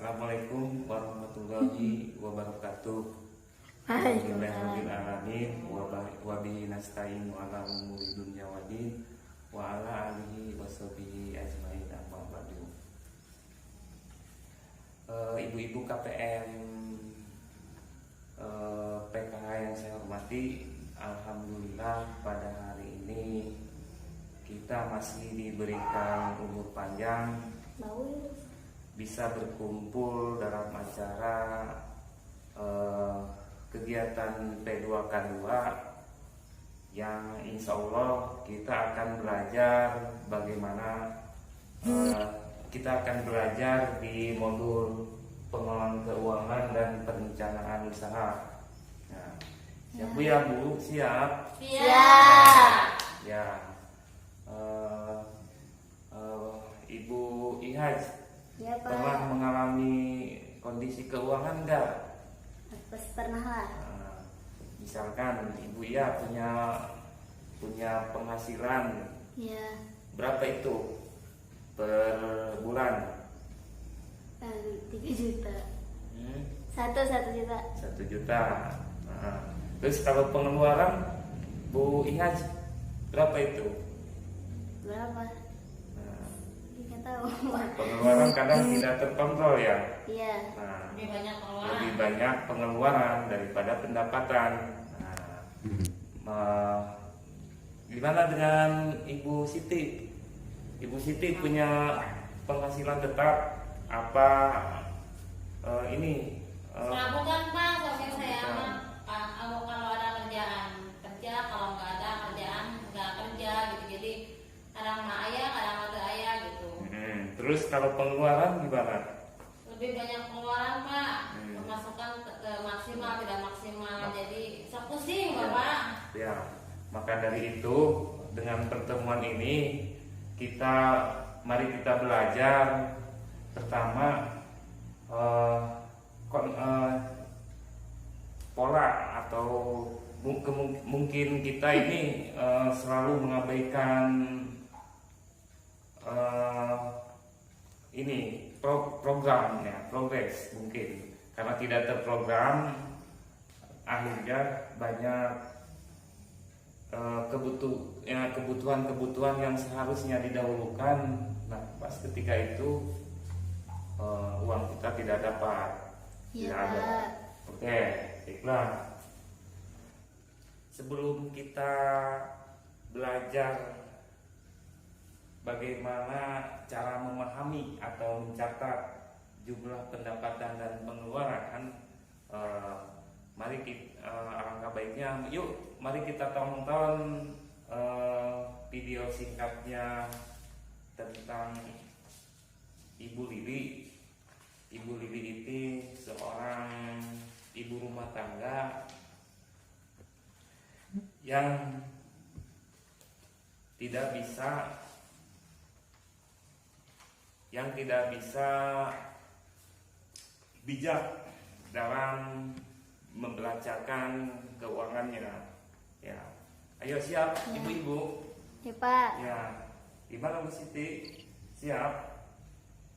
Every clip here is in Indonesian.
Assalamualaikum warahmatullahi wabarakatuh. Alhamdulillahirobbilalamin wa bihi nasta'in ala umuri dunya waddin wa ala alihi washabihi ajmain amma ba'du. Ibu-ibu KPM PKH yang saya hormati, alhamdulillah pada hari ini kita masih diberikan umur panjang, bisa berkumpul dalam acara kegiatan P2K2 yang insya Allah kita akan belajar bagaimana kita akan belajar di modul pengelolaan keuangan dan perencanaan usaha. Nah, siap Bu ya Bu? Siap? Siap. Ya. Ibu Ihaj, Ya Pak. pernah mengalami kondisi keuangan enggak? Pernah lah. Nah, misalkan Ibu ya punya penghasilan Ya. berapa itu per bulan? 3 juta. 1 juta. 1 juta. Nah, terus kalau pengeluaran Bu Ihaj berapa itu? Berapa? Nah, Nggak tahu. pengeluaran kadang tidak terkontrol ya. Iya. Nah, Lebih banyak pengeluaran daripada pendapatan. Gimana dengan Ibu Siti? Ibu Siti punya penghasilan tetap apa ini? bukan Pak, soalnya saya kalau ada kerjaan kerja, kalau nggak ada kerjaan nggak kerja gitu. Jadi kadang ayah, kadang ada ayah gitu. Terus kalau pengeluaran gimana? Lebih banyak pengeluaran Pak, pemasukan ke maksimal tidak maksimal, jadi sok pusing Bapak. Ya, maka dari itu dengan pertemuan ini mari kita belajar pertama pola atau mungkin kita ini selalu mengabaikan progres mungkin karena tidak terprogram, akhirnya banyak kebutuhan yang seharusnya didahulukan. Nah, pas ketika itu uang kita tidak dapat, tidak ada. Oke, baiklah. Sebelum kita belajar bagaimana cara memahami atau mencatat jumlah pendapatan dan pengeluaran, mari kita alangkah baiknya mari kita tonton video singkatnya tentang Ibu Lili. Ibu Lili itu seorang ibu rumah tangga yang tidak bisa bijak dalam membelanjakan keuangannya. Ya, ayo siap ibu-ibu. Ya Pak. Ya, gimana Bu Siti? Siap?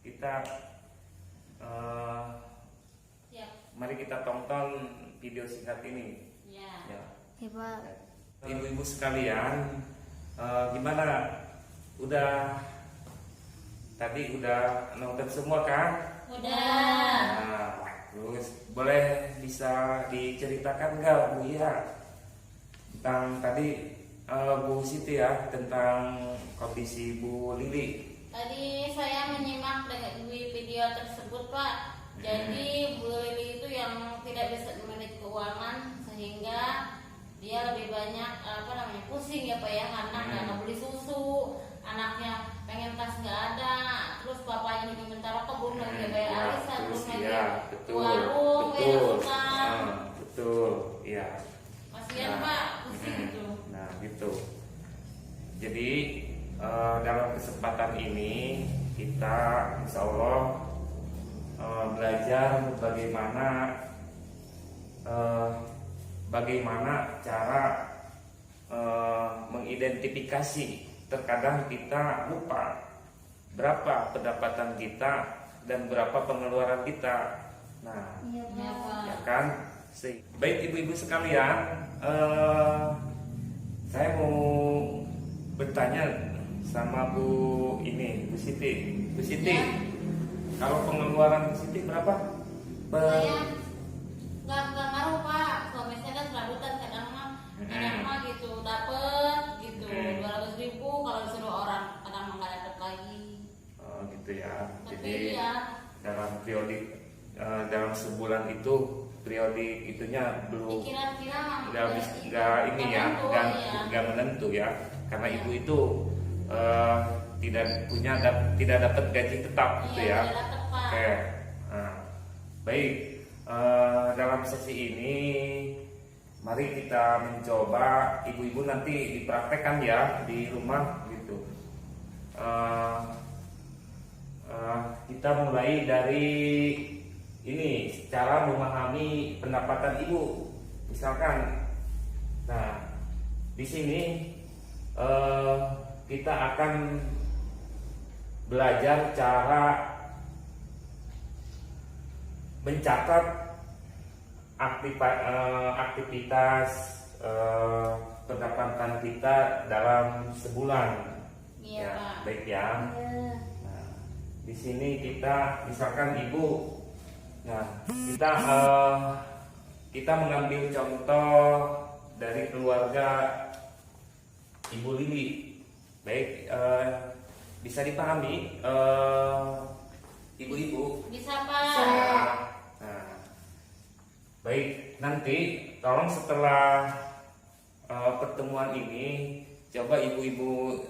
Kita mari kita tonton video singkat ini. Ya. Ya. Ya Pak. Ibu-ibu sekalian, gimana? Tadi udah nonton semua kan? Udah. Nah, terus boleh bisa diceritakan nggak Bu ya tentang tadi Bu Siti ya tentang kondisi Bu Lili? Tadi saya menyimak dengan video tersebut Pak. Jadi Bu Lili itu yang tidak bisa memanage keuangan sehingga dia lebih banyak pusing ya Pak ya, karena nggak beli susu, anaknya pengen tas nggak ada, terus bapaknya juga minta rokok, belum lagi bayar arisan, belum lagi warung, betul, ya. Kasihan Pak, pusing gitu. Nah gitu. Jadi dalam kesempatan ini kita insya Allah belajar bagaimana cara mengidentifikasi. Terkadang kita lupa berapa pendapatan kita dan berapa pengeluaran kita. Nah, Iya, Iya, Pak. Pak. ya kan. Baik ibu-ibu sekalian, saya mau bertanya sama Bu Siti. Bu Siti, Ya. kalau pengeluaran Bu Siti berapa? Saya nggak ngaruh Pak, suami saya kan serabutan kadang mah gitu dapet gitu 200.000, kalau disuruh orang kadang mah nggak dapet lagi. Oh, gitu ya. Tapi Jadi ya dalam periodik dalam sebulan itu periodik itunya belum kira-kira nggak ini ya, nggak menentu ya, karena Iya. ibu itu tidak dapat gaji tetap gitu ya. Iya, dapet Pak. Oke, nah, baik. Dalam sesi ini, mari kita mencoba, ibu-ibu nanti dipraktekkan ya di rumah gitu. Kita mulai dari ini, cara memahami pendapatan ibu, misalkan. Nah, di sini kita akan belajar cara mencatat aktivitas pendapatan kita dalam sebulan. Iya, Ya, Pak. baik ya. Iya. Nah, di sini kita misalkan ibu, nah kita mengambil contoh dari keluarga Ibu Lili. Baik, bisa dipahami ibu-ibu? Bisa Pak. Nah, baik, nanti tolong setelah pertemuan ini, coba ibu-ibu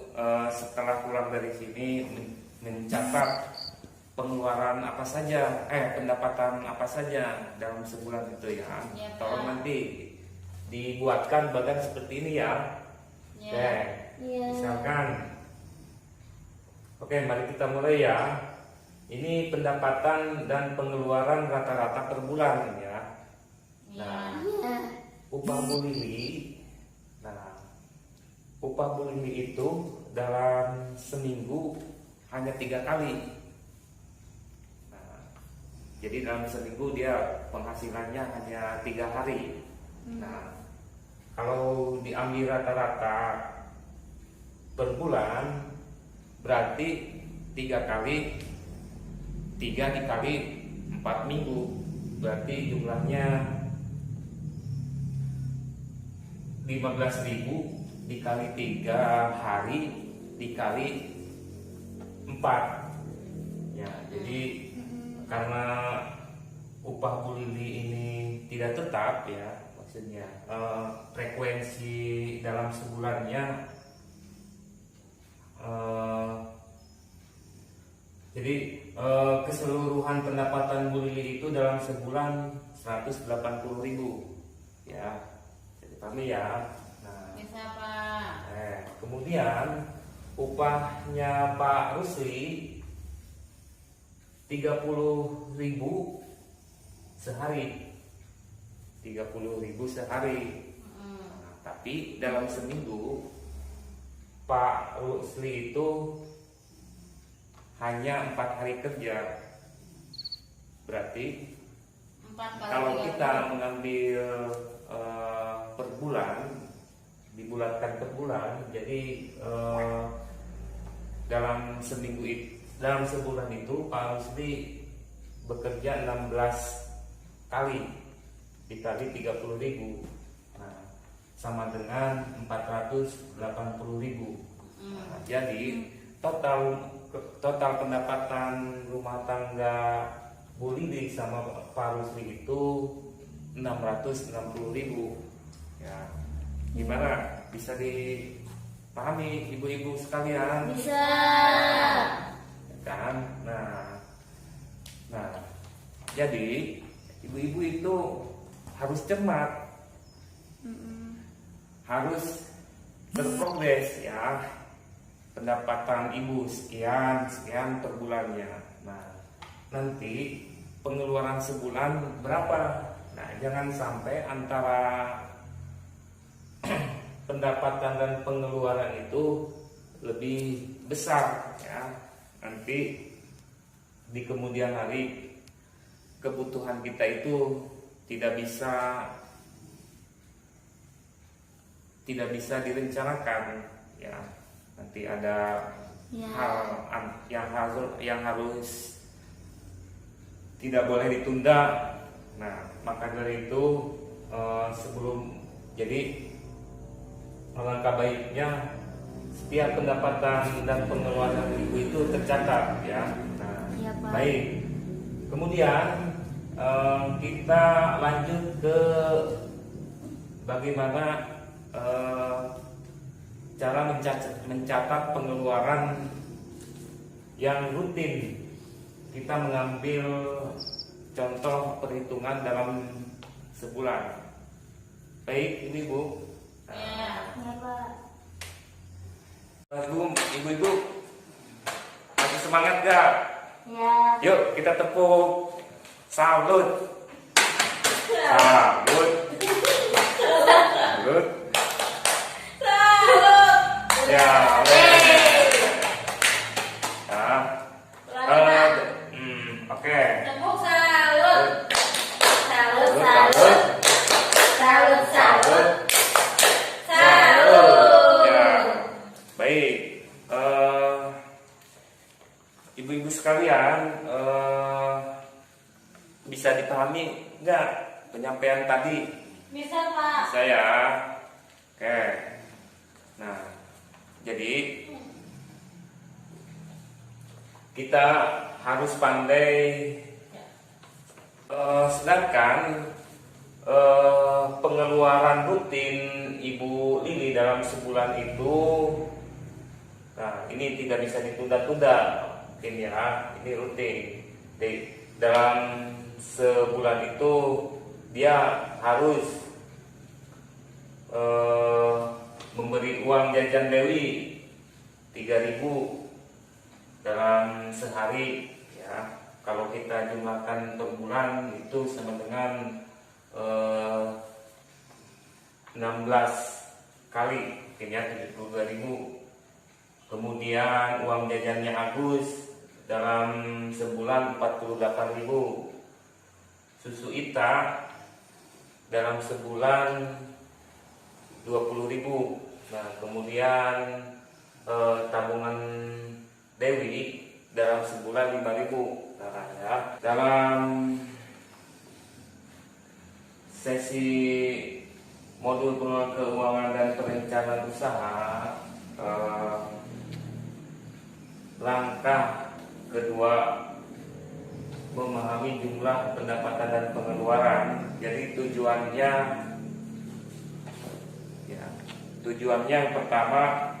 setelah pulang dari sini mencatat pengeluaran apa saja, pendapatan apa saja dalam sebulan itu ya. Ya, Pak. Tolong nanti dibuatkan bagan seperti ini ya. Ya. Oke, Iya. misalkan, oke, mari kita mulai ya. Ini pendapatan dan pengeluaran rata-rata per bulan ya. Iya. Iya. Upah Bu Lili, nah, upah Bu Lili itu dalam seminggu hanya 3 kali. Nah, jadi dalam seminggu dia penghasilannya hanya 3 hari. Nah, kalau diambil rata-rata per bulan, berarti 3 dikali 4 minggu, berarti jumlahnya 15.000 dikali 3 hari dikali 4 ya. Jadi karena upah Bu Lili ini tidak tetap ya, maksudnya frekuensi dalam sebulannya, jadi keseluruhan pendapatan Bu Lili itu dalam sebulan 180.000 ya. Jadi kami ya. Nah, Bisa Pak. kemudian upahnya Pak Rusli 30.000 sehari. 30.000 sehari. Nah, tapi dalam seminggu Pak Rusli itu hanya 4 hari kerja. Berarti 4 kali kalau 30. kita mengambil per bulan, dibulatkan per bulan, jadi dalam sebulan itu Pak Rusli bekerja 16 kali dikali 30.000. Nah, sama dengan 480.000. Nah, jadi total pendapatan rumah tangga Bu Lili sama Pak Rusli itu 660.000 ya. Gimana, bisa dipahami ibu-ibu sekalian? Bisa. Kan? Nah, jadi ibu-ibu itu harus cermat, harus berprogres ya. Pendapatan ibu sekian per bulannya. Nah, nanti pengeluaran sebulan berapa? Nah, jangan sampai antara pendapatan dan pengeluaran itu lebih besar ya. Nanti di kemudian hari kebutuhan kita itu tidak bisa direncanakan, ya. Nanti ada Ya. hal yang harus tidak boleh ditunda. Nah, maka dari itu alangkah baiknya setiap pendapatan dan pengeluaran ibu itu tercatat, ya. Nah, Iya, Pak. baik. Kemudian kita lanjut ke bagaimana cara mencatat pengeluaran yang rutin. Kita mengambil contoh perhitungan dalam sebulan. Baik, Ibu. Ya. Ya, Pak. Ibu-ibu masih semangat gak? Ya. Yuk kita tepuk. Salut. Salut. Salut. Ya, oke. Nah, oke. Tepuk salut. Salut, Salut. salut, salut, Salut. salut. Ya, baik. Ibu-ibu sekalian, bisa dipahami nggak penyampaian tadi? Bisa, Pak. Bisa ya. Oke. Nah, jadi kita harus pandai. Sedangkan pengeluaran rutin Ibu Lili dalam sebulan itu, nah ini tidak bisa ditunda-tunda, mungkin ya, ini rutin. Dalam sebulan itu dia harus memberi uang jajan Dewi 3.000 dalam sehari, ya. Kalau kita jumlahkan per bulan itu sama dengan 16 kali, mungkin ya 72.000. Kemudian uang jajannya Agus dalam sebulan 48.000. Susu Ita dalam sebulan 20.000. Nah, kemudian tabungan Dewi dalam sebulan 5.000. Nah, ya. Dalam sesi modul pengelolaan keuangan dan perencanaan usaha, langkah kedua memahami jumlah pendapatan dan pengeluaran. Jadi tujuannya yang pertama,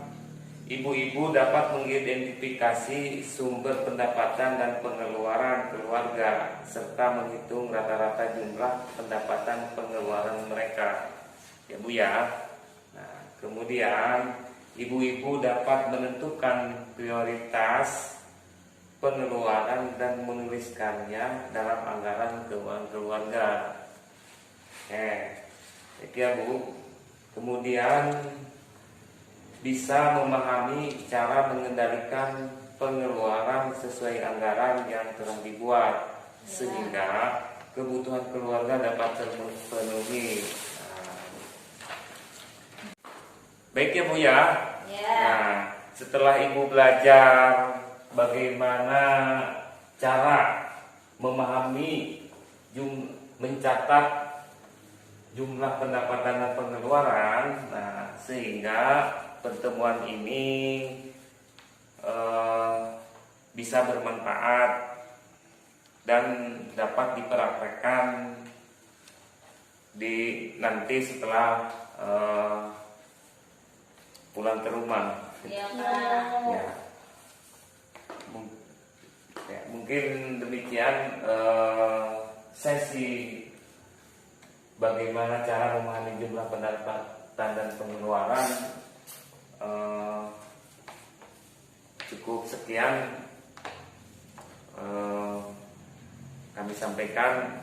ibu-ibu dapat mengidentifikasi sumber pendapatan dan pengeluaran keluarga serta menghitung rata-rata jumlah pendapatan pengeluaran mereka, ya Bu ya. Nah, kemudian ibu-ibu dapat menentukan prioritas pengeluaran dan menuliskannya dalam anggaran keuangan keluarga. Ya Bu. Kemudian bisa memahami cara mengendalikan pengeluaran sesuai anggaran yang telah dibuat, sehingga kebutuhan keluarga dapat terpenuhi. Baik ya Bu ya. Nah, setelah Ibu belajar bagaimana cara memahami mencatat jumlah pendapatan dan pengeluaran, nah sehingga pertemuan ini bisa bermanfaat dan dapat dipraktekkan nanti setelah pulang ke rumah. Ya, Pak. Ya, mungkin demikian sesi bagaimana cara memahami jumlah pendapatan dan pengeluaran. Cukup sekian kami sampaikan.